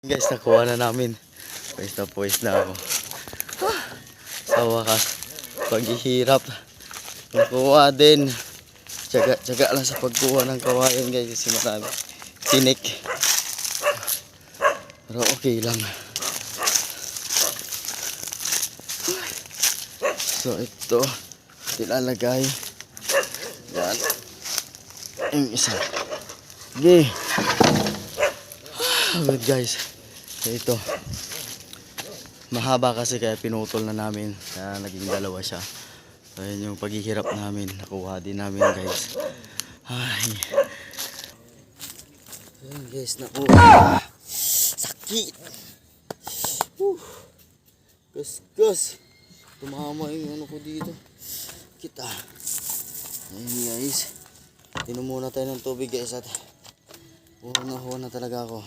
Guys, nakuha na namin. Pawis na ako. Sa wakas, paghihirap. Nakuha din. Tsaga lang sa pagkuha ng kawayan guys. Kasi marami tinik. Pero okay lang. So ito, ilalagay. Yan. Yung isa. Okay. Good guys. Ito. Mahaba kasi kaya pinutol na namin. Kaya naging dalawa siya. So yun yung paghihirap namin. Nakuha din namin guys. Ay. Yun guys, nakuha. Sakit. Gus. Tumama yung ano ko dito. Kita. Ayun guys. Tinom muna tayo ng tubig guys at huwa na talaga ako.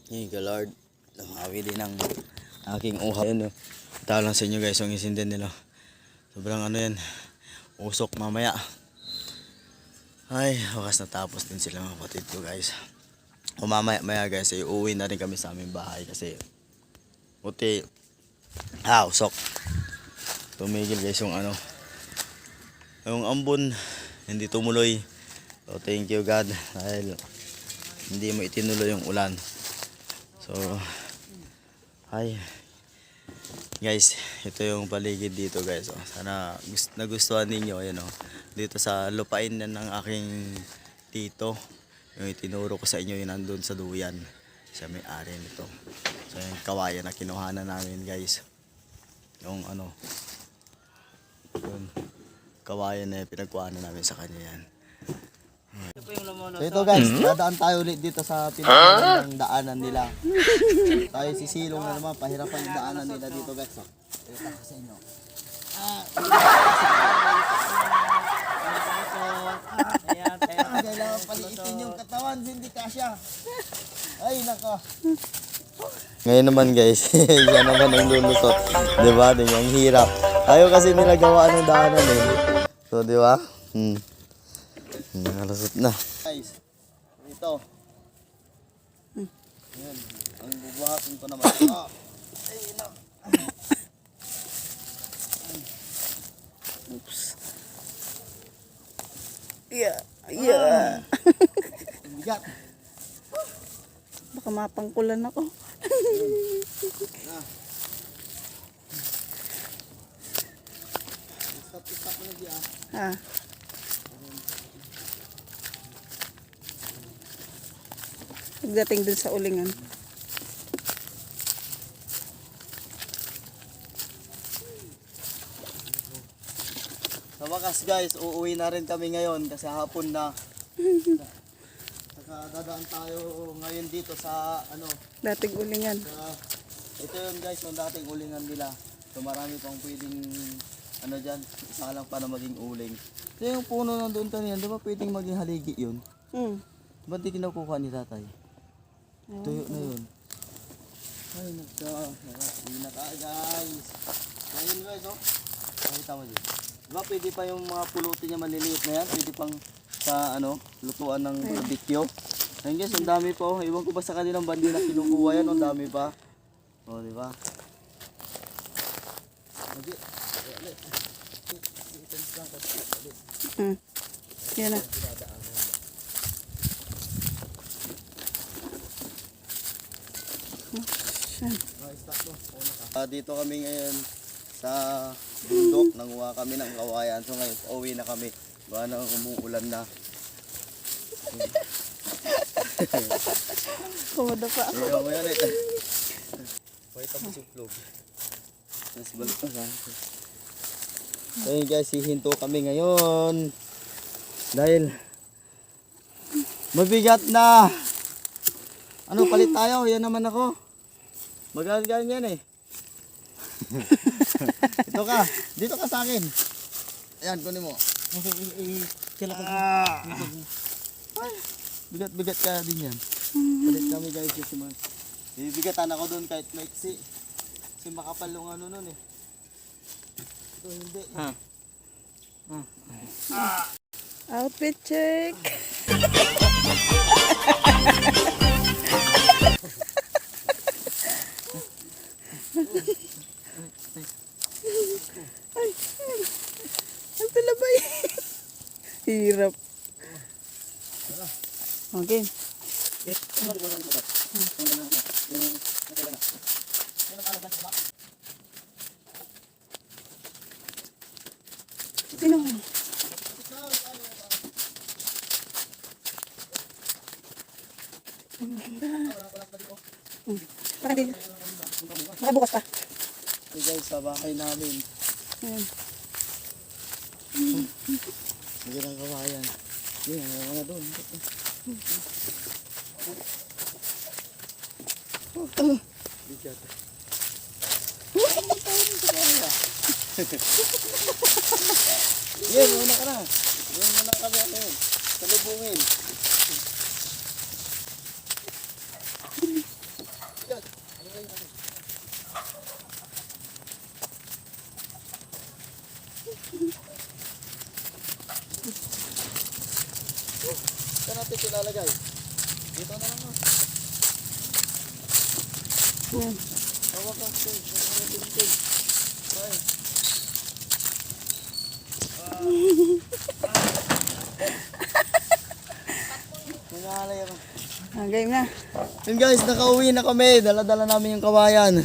Hey Lord, lumawi din ang aking uhaw. Ayan, tao lang sa inyo guys yung isindin nila. Sobrang ano yan, usok mamaya. Ay, wakas natapos din sila mga kapatid ko guys. Mamaya guys, ay uuwi na rin kami sa aming bahay kasi buti, usok. Tumigil guys yung ano, yung ambon, hindi tumuloy. So thank you God dahil hindi mo itinuloy yung ulan. So, hi guys, ito yung paligid dito guys. Sana nagustuhan ninyo. Ayan, dito sa lupain na ng aking tito. Yung itinuro ko sa inyo yung nandun sa duyan. Siya may ari nito. So yung kawayan na kinuhanan namin guys. Yung ano, yung kawayan na pinagkuhanan namin sa kanya yan. So ito guys, dadaan tayo ulit dito sa pinakang daanan nila. Tayo sisilong na naman, pahirapan yung daanan nila dito guys. So, ito ko sa inyo. Kailangan paliitin yung katawan, hindi kasya. Ay nako. Ngayon naman guys, yan naman ang lulusot. Diba? Yung hirap. Tayo kasi nilagawaan ng daanan eh. So diba? Nalusot na. Guys, ito. Ayan, ang bubuhatin ko naman. Ay, no. Oops. Yeah. Bigat. Baka mapangkulan ako. Stop na diya. Pagdating dun sa ulingan. Sa wakas guys, uuwi na rin kami ngayon kasi hapon na. Saka dadaan tayo ngayon dito sa ano, Dating ulingan. ito yun guys, yung dating ulingan nila. So marami pang pwedeng ano dyan, isa lang para maging uling. So yung puno nandun kanina, di ba pwedeng maging haligi yun? Ba't di kinukuha ni tatay? Tuyo na yun. Ay hindi na tayo guys. Ayun guys nakita mo dyan. Diba pwede pa yung mga pulutin niya maliliit na yan, pwede pang sa ano, lutuan ng barbecue. Ayun guys, ang dami pa Iwan ko ba sa kanilang bandi na kinukuha yan, ang dami pa. Diba? Yan na. Dito kami ngayon sa bundok, nanguha kami ng kawayan. So ngayon, pauwi na kami. Baka na umuulan na. Kumada pa ako. Ikaw mo yan eh. Pakita mo si vlog. Mas balik na sa akin. Ayun guys, hihinto kami ngayon. Dahil mabigat na. Ano, palit tayo? Yan naman ako. Magaling yan eh. Dito ka sa akin. Ayan, kunin mo. Kailangan bigat-bigat ka din yan. Palit kami guys kasi bibigatan ako doon kahit maiksi. Kasi makapal yung ano nun eh. Ito hindi. Outfit check. Ay, ang talabay. Hirap. Okay. Sino? Baka din. Baka bukas pa. Ito guys, sa bahay namin. Ayan. Magandang kawayan. Yan, mga doon. Bigat. Yan, muna ka na. Yan, muna kami ano yun. Salubungin. Saan natin silalagay? Dito na lang. Ayan. Tawag ka. Ay. Nangalay ako. Game na. Yun guys, nakauwi na kami. Dala-dala namin yung kawayan.